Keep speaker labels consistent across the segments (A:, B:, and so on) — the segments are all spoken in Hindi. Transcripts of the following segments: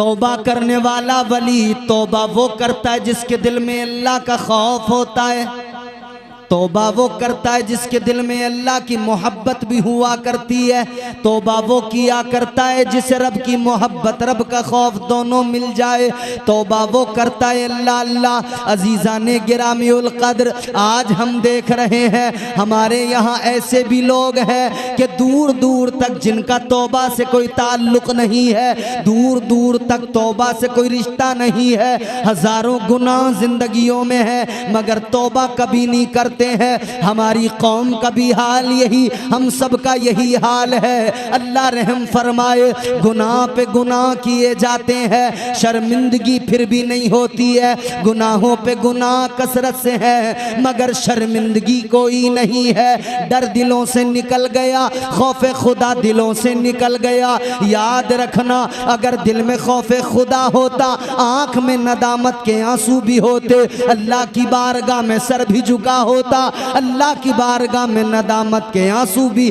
A: तौबा करने वाला वली तौबा वो करता है जिसके दिल में अल्लाह का खौफ होता है। तौबा वो करता है जिसके दिल में अल्लाह की मोहब्बत भी हुआ करती है। तौबा वो किया करता है जिसे रब की मोहब्बत रब का खौफ दोनों मिल जाए। तौबा वो करता है अल्लाह अल्लाह। अजीज़ाने गिरामीउल कद्र, आज हम देख रहे हैं हमारे यहाँ ऐसे भी लोग हैं कि दूर दूर तक जिनका तौबा से कोई ताल्लुक़ नहीं है, दूर दूर तक तौबा से कोई रिश्ता नहीं है, हज़ारों गुनाह जिंदगियों में है मगर तौबा कभी नहीं करते हैं। हमारी कौम का भी हाल यही, हम सब का यही हाल है। अल्लाह रहम फरमाए, गुनाह पे गुनाह किए जाते हैं, शर्मिंदगी फिर भी नहीं होती है। गुनाहों पे गुनाह कसरत से है मगर शर्मिंदगी कोई नहीं है। डर दिलों से निकल गया, खौफ खुदा दिलों से निकल गया। याद रखना, अगर दिल में खौफ खुदा होता, आंख में नदामत के आंसू भी होते, अल्लाह की बारगाह में सर भी झुका होता, अल्लाह की बारगाह में नदामत के आंसू भी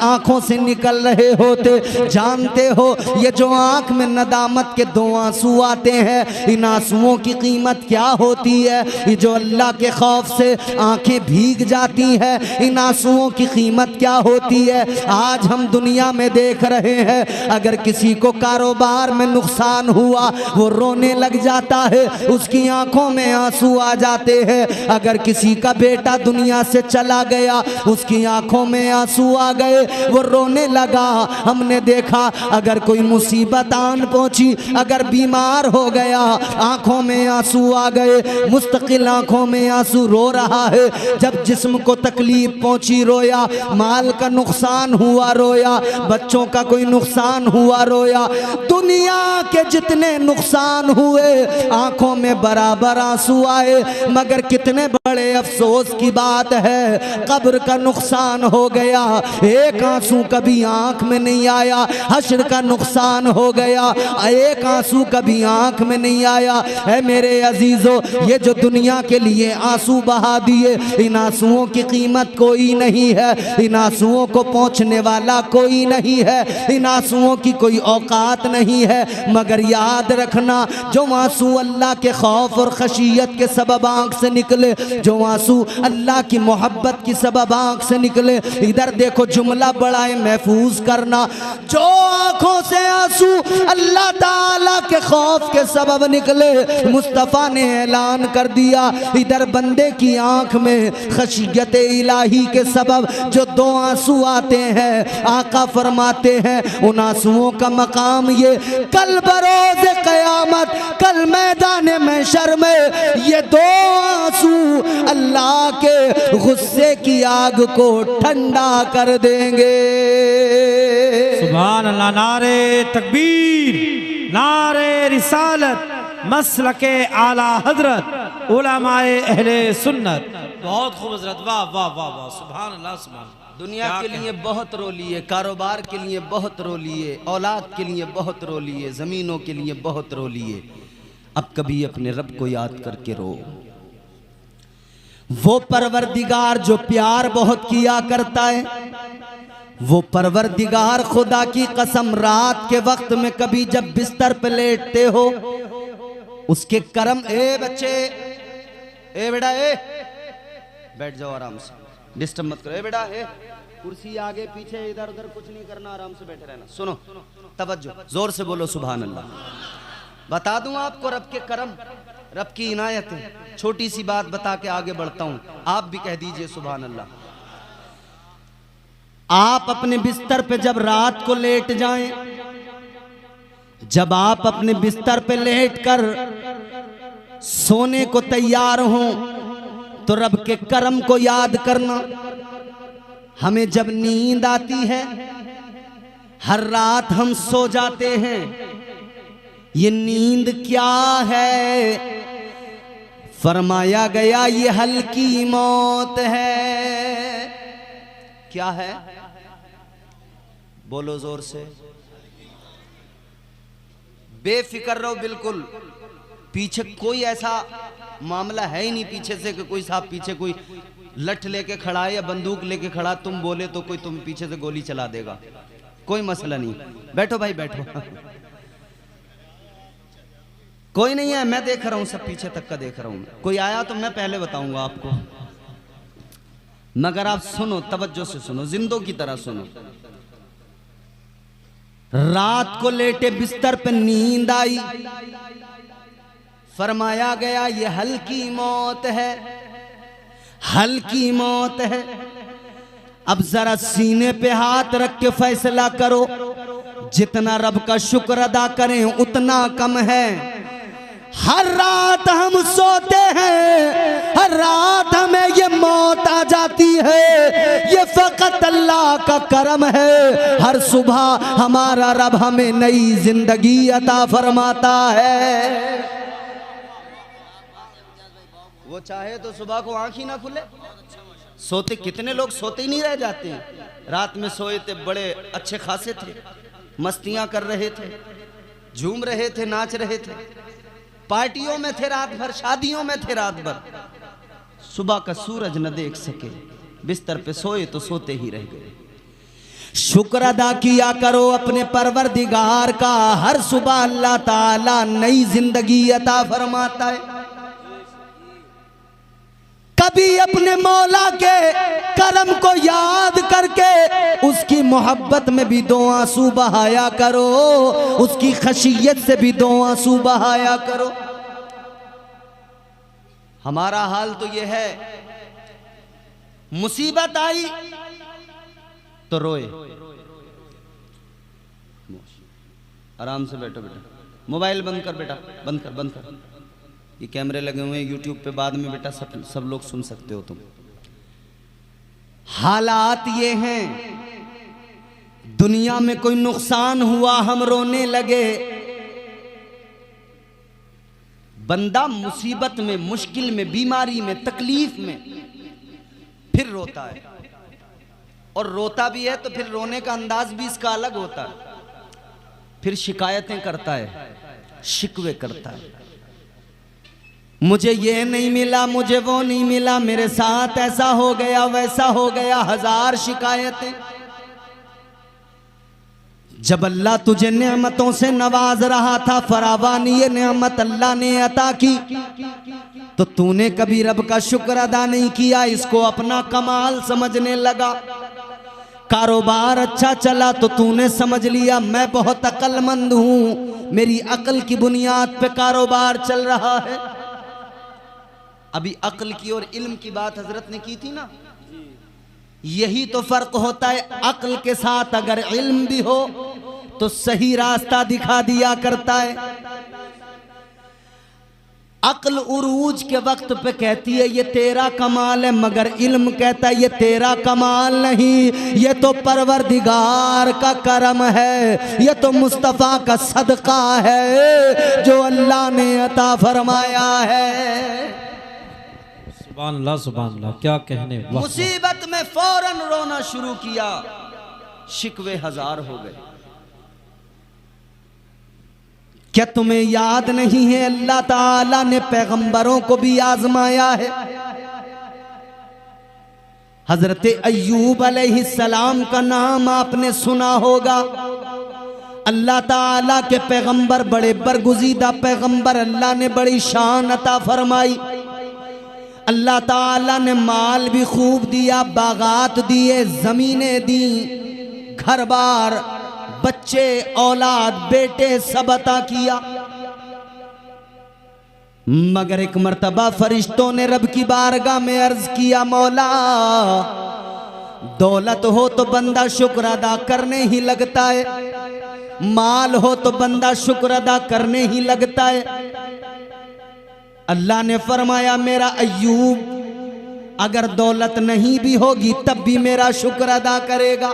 A: आंखों से निकल रहे होते। जानते हो ये जो आंख में नदामत के दो आंसू आते हैं, इन आंसुओं की कीमत क्या होती है? ये जो अल्लाह के खौफ से आंखें भीग जाती हैं, इन आंसुओं की कीमत क्या होती है? आज हम दुनिया में देख रहे हैं, अगर किसी को कारोबार में नुकसान हुआ वो रोने लग जाता है, उसकी आंखों में आंसू आ जाते हैं। अगर किसी का बेटा दुनिया से चला गया, उसकी आंखों में आंसू आ गए, वो रोने लगा। हमने देखा अगर कोई मुसीबत आन पहुंची, अगर बीमार हो गया, आंखों में आंसू आ गए, मुस्तकिल आंखों में आंसू रो रहा है। जब जिस्म को तकलीफ पहुंची रोया, माल का नुकसान हुआ रोया, बच्चों का कोई नुकसान हुआ रोया। दुनिया के जितने नुकसान हुए आंखों में बराबर आंसू आए, मगर कितने बड़े अफसोस की बात है, कब्र का नुकसान हो गया, एक आंसू कभी आंख में नहीं आया। हश्र का नुकसान हो गया, एक आंसू कभी आंख में नहीं आया। है मेरे अजीजों, ये जो दुनिया के लिए आंसू बहा दिए, इन आंसुओं की कीमत कोई नहीं है, इन आंसुओं को पहुंचने वाला कोई नहीं है, इन आंसुओं की कोई औकात नहीं है। मगर याद रखना, जो आंसू अल्लाह के खौफ और खशियत के सबब आंख से निकले, जो आंसू अल्लाह की मोहब्बत की सबब आंख से निकले, इधर देखो जुमला बड़ा है, महफूज करना, जो आंखों से आंसू अल्लाह ताला के खौफ के सबब निकले, मुस्तफ़ा ने ऐलान कर दिया, इधर बंदे की आंख में खशियत इलाही के सबब जो दो आंसू आते हैं, आका फरमाते हैं उन आंसुओं का मकाम ये, कल बरोज़ क़यामत, कल मैदान महशर में ये दो आंसू अल्लाह के गुस्से की आग को ठंडा कर देंगे।
B: सुभान अल्लाह। नारे तकबीर, नारे रिसालत, मसलके आला हजरत, उलमाए अहले सुन्नत। बहुत खूब हजरत, वाह वाह वाह वाह, सुभान अल्लाह सुभान अल्लाह।
A: दुनिया के लिए बहुत रो लिए, कारोबार के लिए बहुत रो लिए, औलाद के लिए बहुत रो लिए, ज़मीनों के लिए बहुत रो लिए। अब कभी अपने रब को याद करके रो। वो परवरदिगार जो प्यार बहुत किया करता है, वो परवरदिगार खुदा की कसम, रात के वक्त में कभी जब बिस्तर पे लेटते हो, उसके करम, ए बच्चे, ए बेटा, ए बैठ जाओ आराम से, डिस्टर्ब मत करो, ए बेटा, ए कुर्सी आगे पीछे इधर उधर कुछ नहीं करना, आराम से बैठे रहना। सुनो, तवज्जो, जोर से बोलो सुभान अल्लाह। बता दूं आपको रब के करम, रब की इनायत है। छोटी सी बात बता के आगे बढ़ता हूं, आप भी कह दीजिए सुभान अल्लाह। आप अपने बिस्तर पे जब रात को लेट जाएं, जब आप अपने बिस्तर पे लेट कर सोने को तैयार हों, तो रब के करम को याद करना। हमें जब नींद आती है, हर रात हम सो जाते हैं, ये नींद क्या है? फरमाया गया ये हल्की मौत है। क्या है? बोलो जोर से। बेफिक्र रहो बिल्कुल, पीछे कोई ऐसा मामला है ही नहीं पीछे से कि कोई साहब पीछे कोई लठ लेके खड़ा है या बंदूक लेके खड़ा, तुम बोले तो कोई तुम पीछे से गोली चला देगा, कोई मसला नहीं। बैठो भाई बैठो। कोई नहीं है, मैं देख रहा हूं, सब पीछे तक का देख रहा हूं। कोई आया तो मैं पहले बताऊंगा आपको, मगर आप सुनो, तवज्जो से सुनो, जिंदों की तरह सुनो। रात को लेटे बिस्तर पे नींद आई, फरमाया गया ये हल्की मौत है, हल्की मौत है। अब जरा सीने पे हाथ रख के फैसला करो, जितना रब का शुक्र अदा करें उतना कम है। हर रात हम सोते हैं, हर रात हमें ये मौत आ जाती है, ये फकत अल्लाह का करम है। हर सुबह हमारा रब हमें नई जिंदगी अता फरमाता है। वो चाहे तो सुबह को आंख ही ना खुले। सोते कितने लोग सोते ही नहीं रह जाते हैं। रात में सोए थे, बड़े अच्छे खासे थे, मस्तियां कर रहे थे, झूम रहे थे, नाच रहे थे, पार्टियों में थे रात भर, शादियों में थे रात भर, सुबह का सूरज न देख सके, बिस्तर पे सोए तो सोते ही रह गए। शुक्र अदा किया करो अपने परवरदिगार का, हर सुबह अल्लाह ताला नई जिंदगी अता फरमाता है। कभी अपने मौला के करम को याद करके उसकी मोहब्बत में भी दो आंसू बहाया करो, उसकी खशियत से भी दो आंसू बहाया करो। हमारा हाल तो ये है, मुसीबत आई तो रोए। आराम से बैठो बेटा, मोबाइल बंद कर बेटा, बंद कर, बंद कर। ये कैमरे लगे हुए हैं यूट्यूब पे, बाद में बेटा सब लोग सुन सकते हो तुम। हालात ये हैं, दुनिया में कोई नुकसान हुआ हम रोने लगे। बंदा मुसीबत में, मुश्किल में, बीमारी में, तकलीफ में फिर रोता है, और रोता भी है तो फिर रोने का अंदाज भी इसका अलग होता है। फिर शिकायतें करता है, शिकवे करता है, मुझे ये नहीं मिला, मुझे वो नहीं मिला, मेरे साथ ऐसा हो गया, वैसा हो गया, हजार शिकायतें। जब अल्लाह तुझे नेमतों से नवाज रहा था, फरावानी ये नेमत अल्लाह ने अता की, तो तूने कभी रब का शुक्र अदा नहीं किया, इसको अपना कमाल समझने लगा। कारोबार अच्छा चला तो तूने समझ लिया मैं बहुत अक्लमंद हूं, मेरी अक्ल की बुनियाद पे कारोबार चल रहा है। अभी अक्ल की और इल्म की बात हजरत ने की थी ना, यही तो फर्क होता है। अक्ल के साथ अगर इल्म भी हो तो सही रास्ता दिखा दिया करता है। अक्ल उरूज के वक्त पे कहती है ये तेरा कमाल है, मगर इल्म कहता है ये तेरा कमाल नहीं, ये तो परवरदिगार का करम है, ये तो मुस्तफ़ा का सदका है जो अल्लाह ने अता फरमाया है।
B: सुभान अल्लाह, सुभान अल्लाह, क्या कहने।
A: मुसीबत में फौरन रोना शुरू किया, शिकवे हजार हो गए। क्या तुम्हें याद नहीं है अल्लाह ताला ने पैगंबरों को भी आजमाया है। हजरत अय्यूब अलैहिस्सलाम का नाम आपने सुना होगा। अल्लाह ताला के पैगंबर बड़े बरगुजीदा पैगंबर, अल्लाह ने बड़ी शान अता फरमाई। अल्लाह ताला ने माल भी खूब दिया, बागात दिए, जमीनें दी, घर बार, बच्चे, औलाद, बेटे सब अता किया। मगर एक मर्तबा फरिश्तों ने रब की बारगाह में अर्ज किया, मौला दौलत हो तो बंदा शुक्र अदा करने ही लगता है, माल हो तो बंदा शुक्र अदा करने ही लगता है। अल्लाह ने फरमाया मेरा अय्यूब अगर दौलत नहीं भी होगी तब भी मेरा शुक्र अदा करेगा,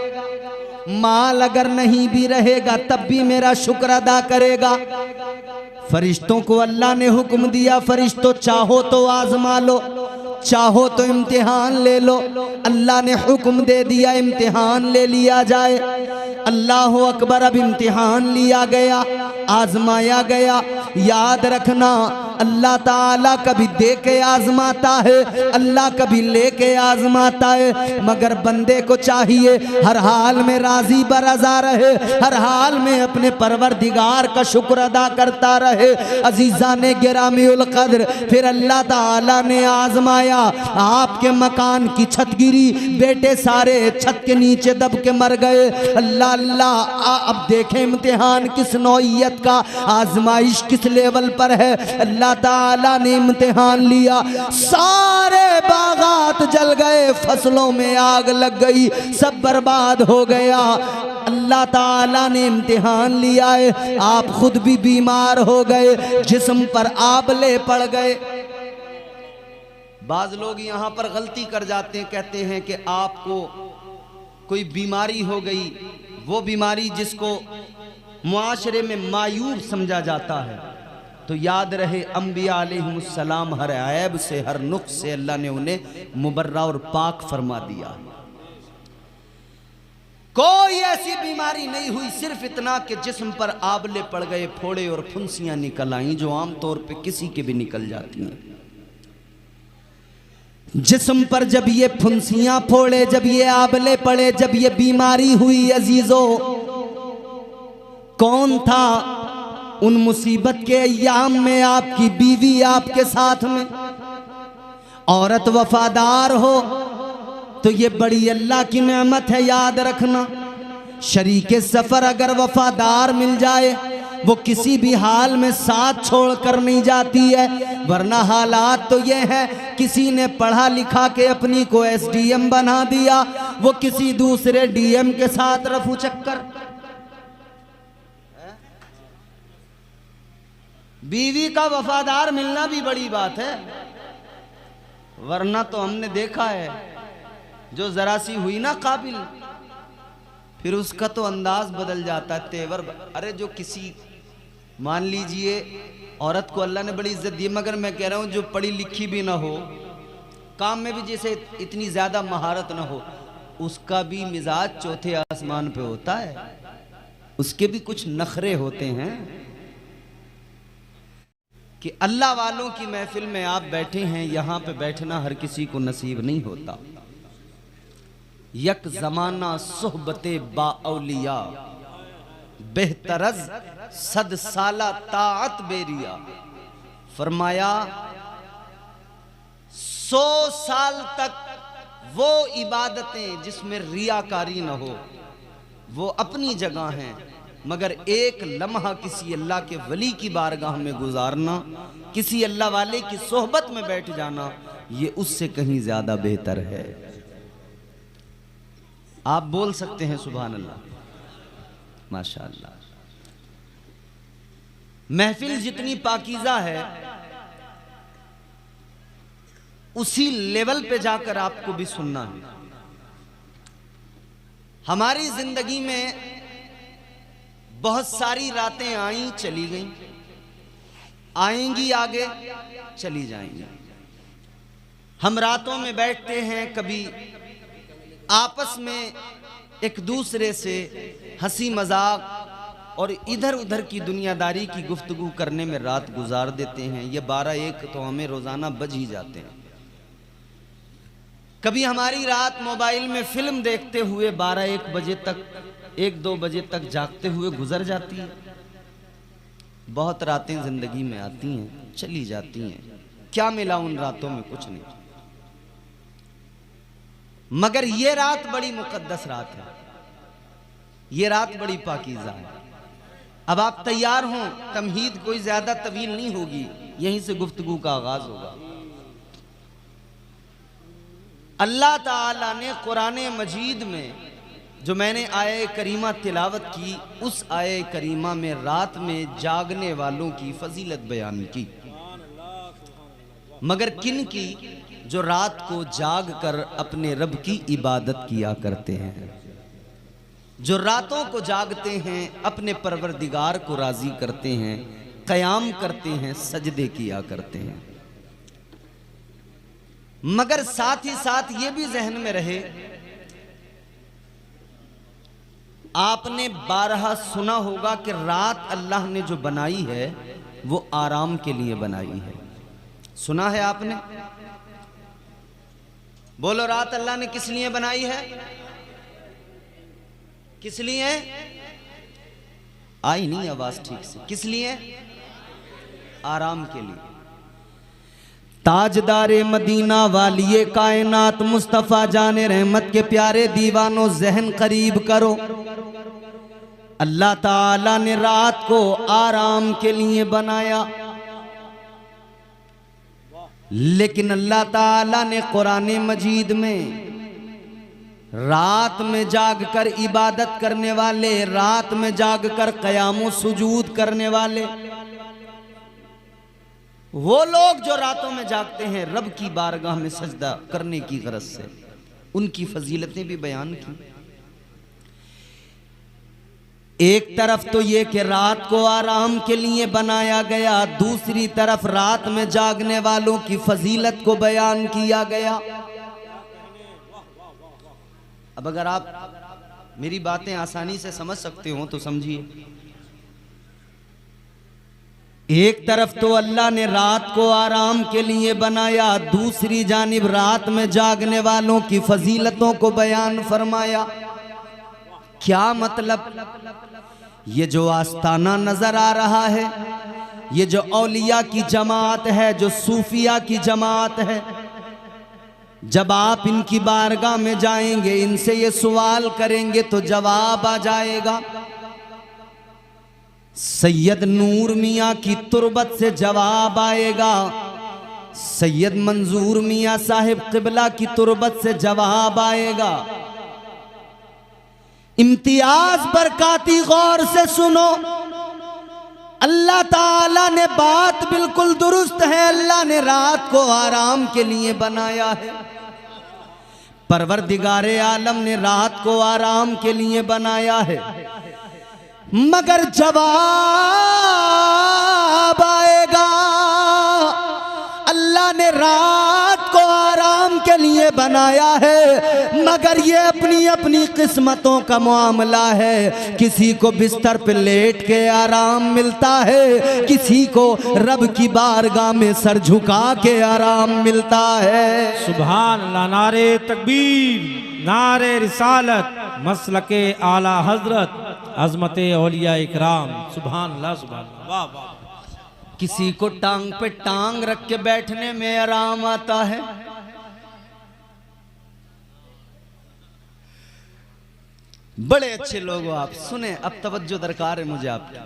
A: माल अगर नहीं भी रहेगा तब भी मेरा शुक्र अदा करेगा। फरिश्तों को अल्लाह ने हुक्म दिया, फरिश्तों चाहो तो आजमा लो, चाहो तो इम्तिहान ले लो। अल्लाह ने हुक्म दे दिया इम्तिहान ले लिया जाए। अल्लाह अकबर, अब इम्तिहान लिया गया, आजमाया गया। याद रखना अल्लाह ताला कभी दे के आजमाता है, अल्लाह कभी लेके आजमाता है, मगर बंदे को चाहिए हर हाल में राजी बरजा रहे, हर हाल में अपने परवरदिगार का शुक्र अदा करता रहे। अजीजा ने गिरामीउल कद्र, फिर अल्लाह ताला ने आजमाया, आपके मकान की छत गिरी, बेटे सारे छत के नीचे दब के मर गए। अल्लाह अल्लाह, अब देखें इम्तिहान किस नौइयत का, आजमाइश किस लेवल पर है। अल्लाह ताला ने इम्तिहान लिया, सारे बागात जल गए, फसलों में आग लग गई, सब बर्बाद हो गया। अल्लाह ताला ने इम्तिहान लिया है, आप खुद भी बीमार हो गए, जिस्म पर आबले पड़ गए। बाज लोग यहाँ पर गलती कर जाते हैं, कहते हैं कि आपको कोई बीमारी हो गई, वो बीमारी जिसको मुआशरे में मायूब समझा जाता है, तो याद रहे अंबिया अलैहिमुस्सलाम हर ऐब से, हर नुक्स से अल्लाह ने उन्हें मुबर्रा और पाक फरमा दिया। कोई ऐसी बीमारी नहीं हुई, सिर्फ इतना कि जिस्म पर आबले पड़ गए, फोड़े और फुंसियां निकल आईं, जो आमतौर पे किसी के भी निकल जाती हैं। जिस्म पर जब ये फुंसियां फोड़े, जब ये आबले पड़े, जब ये बीमारी हुई अजीजों, कौन था उन मुसीबत के अय्याम में? आपकी बीवी आपके साथ में, औरत वफादार हो तो ये बड़ी अल्लाह की नेमत है, याद रखना। शरीके सफर अगर वफादार मिल जाए, वो किसी भी हाल में साथ छोड़कर नहीं जाती है, वरना हालात तो ये है, किसी ने पढ़ा लिखा के अपनी को एसडीएम बना दिया, वो किसी दूसरे डीएम के साथ रफू चक्कर। बीवी का वफादार मिलना भी बड़ी बात है, वरना तो हमने देखा है जो जरा सी हुई ना काबिल, फिर उसका तो अंदाज बदल जाता है, तेवर। अरे जो किसी, मान लीजिए औरत को अल्लाह ने बड़ी इज्जत दी, मगर मैं कह रहा हूं जो पढ़ी लिखी भी ना हो, काम में भी जैसे इतनी ज्यादा महारत ना हो, उसका भी मिजाज चौथे आसमान पे होता है, उसके भी कुछ नखरे होते हैं। कि अल्लाह वालों की महफिल में आप बैठे हैं, यहां पे बैठना हर किसी को नसीब नहीं होता। यक जमाना सोहबते बाऔलिया, बेहतरज सद साला ताअत बेरिया। फरमाया 100 साल तक वो इबादतें जिसमें रियाकारी न हो, वो अपनी जगह हैं, मगर एक लम्हा किसी अल्लाह के वली की बारगाह में गुजारना, किसी अल्लाह वाले की सोहबत में बैठ जाना, ये उससे कहीं ज्यादा बेहतर है। आप बोल सकते हैं सुभान अल्लाह, माशाअल्लाह। महफिल जितनी पाकीज़ा है, उसी लेवल पे जाकर आपको भी सुनना है। हमारी जिंदगी में बहुत सारी रातें आई चली गई, आएंगी आगे चली जाएंगी। हम रातों में बैठते हैं, कभी आपस में एक दूसरे से हंसी मजाक और इधर उधर की दुनियादारी की गुफ्तगू करने में रात गुजार देते हैं। ये 12-1 तो हमें रोजाना बज ही जाते हैं। कभी हमारी रात मोबाइल में फिल्म देखते हुए 12-1 बजे तक, 1-2 बजे तक जागते हुए गुजर जाती है। बहुत रातें जिंदगी में आती हैं, चली जाती हैं। क्या मिला उन रातों में? कुछ नहीं, मगर ये रात बड़ी मुकद्दस रात है, ये रात बड़ी पाकीज़ा है। अब आप तैयार हों, तमहीद कोई ज्यादा तवील नहीं होगी, यहीं से गुफ्तगू का आगाज होगा। अल्लाह ताला ने कुरान मजीद में जो मैंने आये करीमा तिलावत की, उस आये करीमा में रात में जागने वालों की फजीलत बयान की। मगर किन की? जो रात को जाग कर अपने रब की इबादत किया करते हैं, जो रातों को जागते हैं, अपने परवरदिगार को राजी करते हैं, क़याम करते हैं, सजदे किया करते हैं। मगर साथ ही साथ ये भी जहन में रहे, आपने 12 सुना होगा कि रात अल्लाह ने जो बनाई है, वो आराम के लिए बनाई है। सुना है आपने? बोलो, रात अल्लाह ने किस लिए बनाई है? किस लिए? आई नहीं आवाज ठीक से। किस लिए? आराम के लिए। ताजदारे मदीना वालिए कायनात मुस्तफ़ा जाने रहमत के प्यारे दीवानों, जहन करीब करो। अल्लाह ताला ने रात को आराम के लिए बनाया, लेकिन अल्लाह ताला ने कुरान मजीद में रात में जागकर इबादत करने वाले, रात में जागकर क़याम सुजूद करने वाले, वो लोग जो रातों में जागते हैं रब की बारगाह में सजदा करने की गरज से, उनकी फजीलतें भी बयान की। एक तरफ तो ये कि रात को आराम के लिए बनाया गया, दूसरी तरफ रात में जागने वालों की फजीलत को बयान किया गया। अब अगर आप मेरी बातें आसानी से समझ सकते हो तो समझिए। एक तरफ तो अल्लाह ने रात को आराम के लिए बनाया, दूसरी जानिब रात में जागने वालों की फजीलतों को बयान फरमाया। क्या मतलब? ये जो आस्ताना नजर आ रहा है, ये जो औलिया की जमात है, जो सूफिया की जमात है, जब आप इनकी बारगाह में जाएंगे, इनसे ये सवाल करेंगे तो जवाब आ जाएगा। सैयद नूर मियाँ की तुरबत से जवाब आएगा, सैयद मंजूर मियाँ साहिब क़िबला की तुरबत से जवाब आएगा। इम्तियाज बरकाती गौर से सुनो, अल्लाह ताला ने बात बिल्कुल दुरुस्त है। अल्लाह ने रात को आराम के लिए बनाया है, परवरदिगारे आलम ने रात को आराम के लिए बनाया है, मगर जवाब आएगा। अल्लाह ने रात को आराम के लिए बनाया है, मगर ये अपनी अपनी किस्मतों का मामला है। किसी को बिस्तर पे लेट के आराम मिलता है, किसी को रब की बारगाह में सर झुका के आराम मिलता है।
B: सुभान अल्लाह। नारे तकबीर, नारे रिसालत, मसलके आला हजरत, अजमते औलिया इकराम। सुभान अल्लाह, सुभान अल्लाह, वाह वाह।
A: किसी को टांग पे टांग रख के बैठने में आराम आता है, बड़े अच्छे लोग हो आप। सुने, अब तवज्जो दरकार है मुझे आपकी।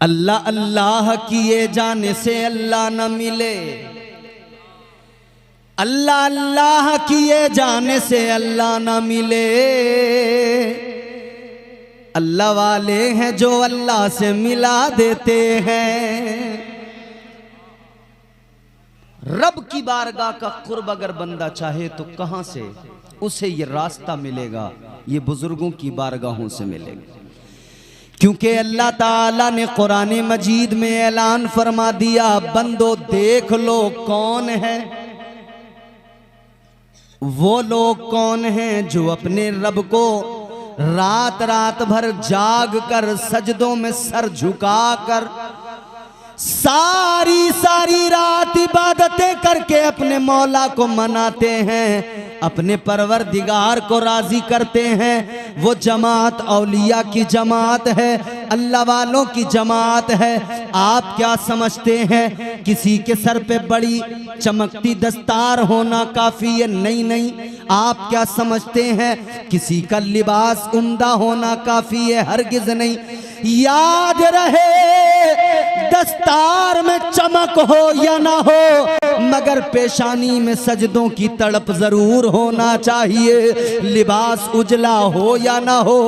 A: अल्लाह अल्लाह किए जाने से अल्लाह न मिले, अल्लाह अल्लाह किए जाने से अल्लाह न मिले। अल्लाह वाले हैं जो अल्लाह से मिला देते हैं। रब की बारगाह का कुर्ब अगर बंदा चाहे तो कहां से उसे ये रास्ता मिलेगा? ये बुजुर्गों की बारगाहों से मिलेगा, क्योंकि अल्लाह ताला ने कुरान मजीद में ऐलान फरमा दिया, बंदो देख लो कौन है वो लोग, कौन हैं जो अपने रब को रात रात भर जाग कर, सजदों में सर झुका कर, सारी सारी रात इबादतें करके अपने मौला को मनाते हैं, अपने परवरदिगार को राजी करते हैं। वो जमात औलिया की जमात है, अल्लाह वालों की जमात है। आप क्या समझते हैं किसी के सर पे बड़ी चमकती दस्तार होना काफी है? नहीं नहीं। आप क्या समझते हैं किसी का लिबास उम्दा होना काफी है? हरगिज नहीं। याद रहे, दस्तार में चमक हो या ना हो, मगर पेशानी में सजदों की तड़प जरूर होना चाहिए। लिबास उजला हो या ना हो,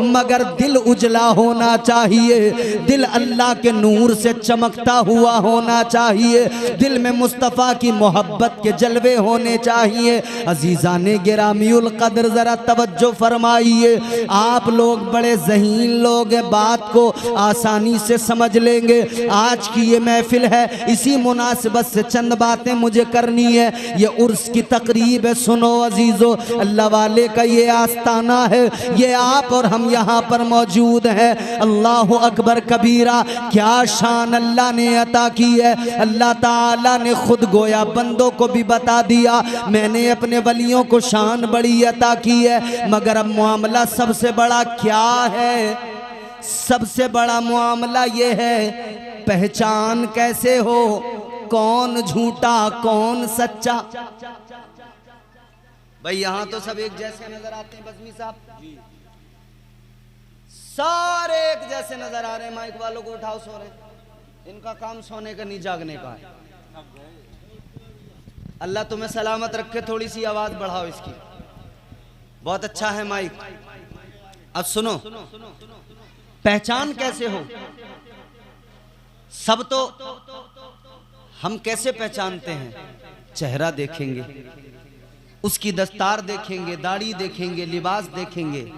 A: मगर दिल उजला होना चाहिए। दिल अल्लाह के नूर से चमकता हुआ होना चाहिए। दिल में मुस्तफ़ा की मोहब्बत के जलवे होने चाहिए। अजीज़ाने गिरामीउल कद्र, जरा तवज्जो फरमाइए। आप लोग बड़े ज़हीन लोग हैं, बात को आसानी से समझ लेंगे। आज की ये महफिल है, इसी मुनासिबत से चंद बातें मुझे करनी है। ये उर्स की तकरीब है, सुनो अजीजो, अल्लाह वाले का ये आस्ताना है, ये आप और हम यहाँ पर मौजूद हैं। अल्लाह अकबर कबीरा, क्या शान अल्लाह ने अता की है। अल्लाह ताला ने खुद गोया बंदों को भी बता दिया, मैंने अपने वलियों को शान बड़ी अता की है। मगर अब मामला सबसे बड़ा क्या है? सबसे बड़ा मामला ये है, पहचान कैसे हो, कौन झूठा कौन सच्चा। भाई यहाँ तो सब एक जैसे नजर आते हैं बज़मी साहब, सारे एक जैसे नजर आ रहे हैं। माइक वालों को उठाओ, सो रहे, इनका काम सोने का नहीं जागने का है। अल्लाह तुम्हें सलामत रखे, थोड़ी सी आवाज बढ़ाओ इसकी, बहुत अच्छा है माइक। अब सुनो, पहचान कैसे हो? सब तो हम कैसे पहचानते हैं? चेहरा देखेंगे, उसकी दस्तार देखेंगे, दाढ़ी देखेंगे, लिबास देखेंगे।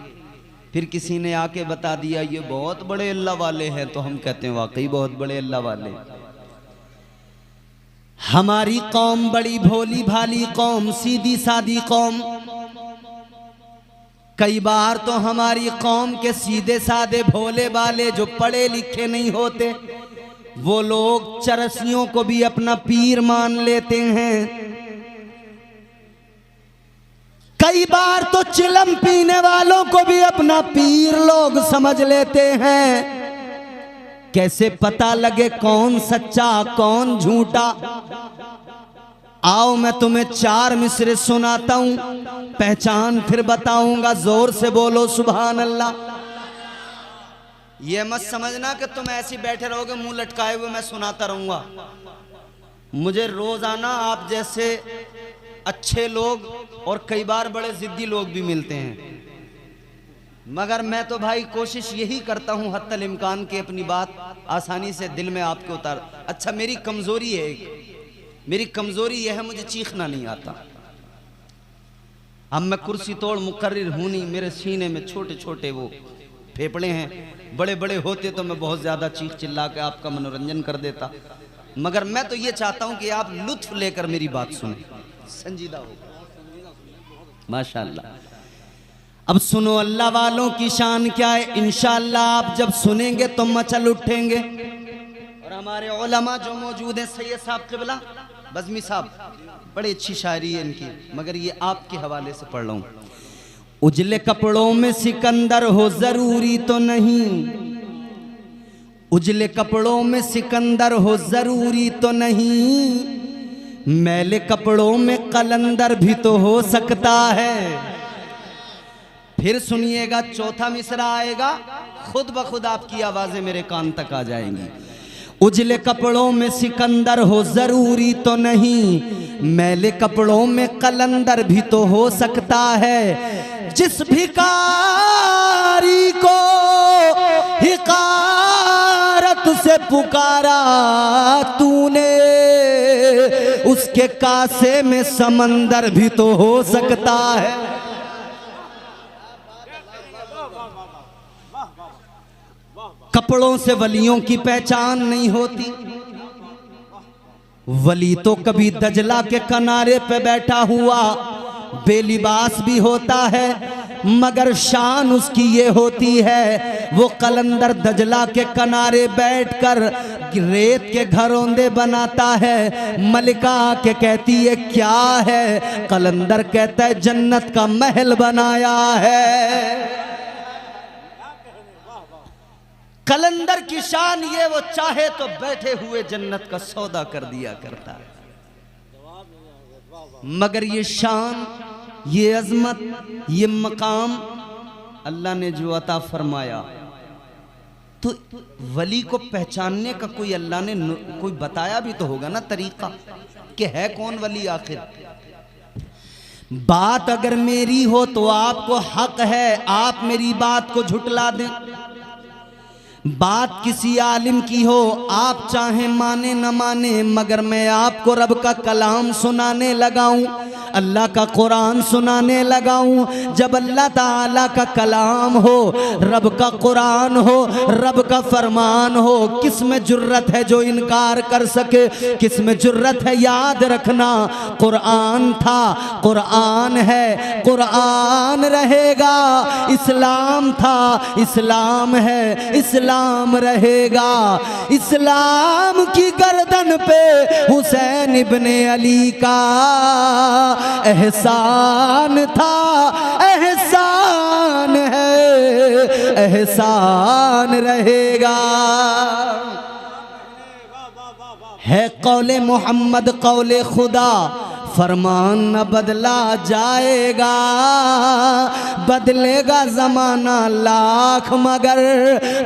A: फिर किसी ने आके बता दिया ये बहुत बड़े अल्लाह वाले हैं, तो हम कहते हैं वाकई बहुत बड़े अल्लाह वाले। हमारी कौम बड़ी भोली भाली कौम, सीधी सादी कौम। कई बार तो हमारी कौम के सीधे साधे भोले भाले जो पढ़े लिखे नहीं होते, वो लोग चरसियों को भी अपना पीर मान लेते हैं। कई बार तो चिलम पीने वालों को भी अपना पीर लोग समझ लेते हैं। कैसे पता लगे कौन सच्चा कौन झूठा? आओ मैं तुम्हें 4 मिसरे सुनाता हूं, पहचान फिर बताऊंगा। जोर से बोलो सुभान अल्लाह। ये मत समझना कि तुम ऐसे बैठे रहोगे मुंह लटकाए हुए, मैं सुनाता रहूंगा। मुझे रोजाना आप जैसे अच्छे लोग और कई बार बड़े जिद्दी लोग भी मिलते हैं, मगर मैं तो भाई कोशिश यही करता हूं हत्तल इम्कान के अपनी बात आसानी से दिल में आपके उतार। अच्छा, मेरी कमजोरी है एक, मेरी कमजोरी यह है मुझे चीखना नहीं आता। अब मैं कुर्सी तोड़ मुकर्रिर हूं नहीं, मेरे सीने में छोटे छोटे वो फेफड़े हैं, बड़े बड़े होते तो मैं बहुत ज्यादा चीख चिल्ला के आपका मनोरंजन कर देता। मगर मैं तो ये चाहता हूं कि आप लुत्फ लेकर मेरी बात सुने, संजीदा हो। माशाअल्लाह। अब सुनो अल्लाह वालों की शान क्या है। इंशाअल्लाह आप जब सुनेंगे तो मचल उठेंगे। और हमारे उलमा जो मौजूद हैं, सैयद साहब क़िबला बज़मी साहब, बड़ी अच्छी शायरी है इनकी, मगर ये आपके हवाले से पढ़ रहा हूँ। उजले कपड़ों में सिकंदर हो जरूरी तो नहीं, उजले कपड़ों में सिकंदर हो जरूरी तो नहीं, मैले कपड़ों में कलंदर भी तो हो सकता है। फिर सुनिएगा, चौथा मिसरा आएगा, खुद ब खुद आपकी आवाजें मेरे कान तक आ जाएंगी। उजले कपड़ों में सिकंदर हो जरूरी तो नहीं, मैले कपड़ों में कलंदर भी तो हो सकता है। जिस भिखारी को हिकारत से पुकारा तूने, उसके कासे में समंदर भी तो हो सकता है। कपड़ों से वलियों की पहचान नहीं होती। वली तो कभी दजला के किनारे पे बैठा हुआ बेलिबास भी होता है, मगर शान उसकी ये होती है, वो कलंदर दजला के किनारे बैठकर रेत के घरौंदे बनाता है। मलिका के कहती है क्या है? कलंदर कहता है जन्नत का महल बनाया है। कलंदर की शान ये, वो चाहे तो बैठे हुए जन्नत का सौदा कर दिया करता है। मगर ये शान, ये अजमत, ये मकाम अल्लाह ने जो अता फरमाया, तो वली को पहचानने का कोई अल्लाह ने कोई बताया भी तो होगा ना तरीका, कि है कौन वली आखिर। बात अगर मेरी हो तो आपको हक है आप मेरी बात को झुटला दें। बात किसी आलिम की हो, आप चाहे माने न माने, मगर मैं आपको रब का कलाम सुनाने लगाऊं, अल्लाह का कुरान सुनाने लगा हूँ। जब अल्लाह ताला का कलाम हो, रब का कुरान हो, रब का फरमान हो, किस में जुर्रत है जो इनकार कर सके? किस में जुर्रत है? याद रखना, कुरान था, कुरान है, कुरान रहेगा। इस्लाम था, इस्लाम है, इस्लाम रहेगा। इस्लाम की गर्दन पे हुसैन इब्ने अली का एहसान था, एहसान है, एहसान रहेगा। है कौले मोहम्मद कौले खुदा, फरमान न बदला जाएगा। बदलेगा जमाना लाख मगर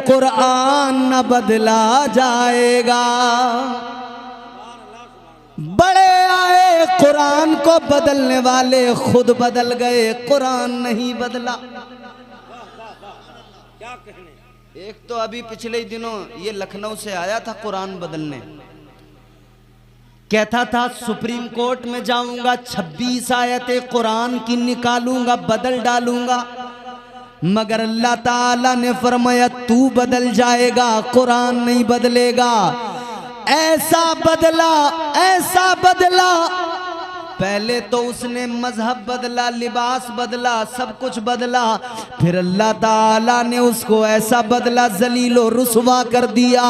A: कुरान न बदला जाएगा। बड़े आए कुरान को बदलने वाले, खुद बदल गए, कुरान नहीं बदला। एक तो अभी पिछले दिनों ये लखनऊ से आया था कुरान बदलने, कहता था सुप्रीम कोर्ट में जाऊंगा, 26 आयतें कुरान की निकालूंगा, बदल डालूंगा। मगर अल्लाह ताला ने फरमाया तू बदल जाएगा, कुरान नहीं बदलेगा। ऐसा बदला, ऐसा बदला। पहले तो उसने मजहब बदला, लिबास बदला, सब कुछ बदला। फिर अल्लाह ताला ने उसको ऐसा बदला, जलीलो रुसवा कर दिया,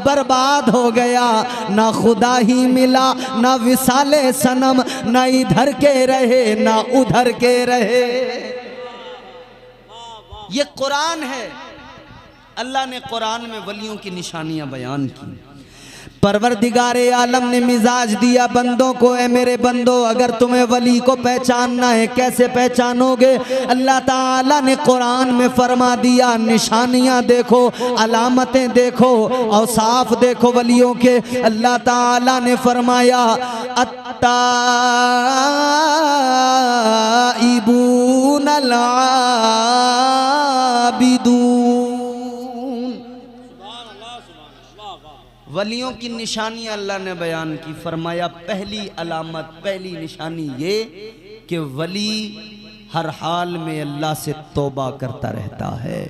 A: बर्बाद हो गया। ना खुदा ही मिला, ना विसाले सनम, ना इधर के रहे ना उधर के रहे। ये कुरान है। अल्लाह ने कुरान में वलियों की निशानियां बयान की। परवरदिगारे आलम ने मिजाज दिया बंदों को, ए मेरे बंदो, अगर तुम्हें वली को पहचानना है कैसे पहचानोगे? अल्लाह ताला ने कुरान में फरमा दिया, निशानियां देखो, अलामतें देखो, औसाफ देखो वलियों के। अल्लाह ताला ने फरमाया अत्ताइबून अल-आबिदून। वलियों की निशानी अल्लाह ने बयान की। फरमाया पहली अलामत, पहली निशानी ये कि वली हर हाल में अल्लाह से तौबा करता रहता है।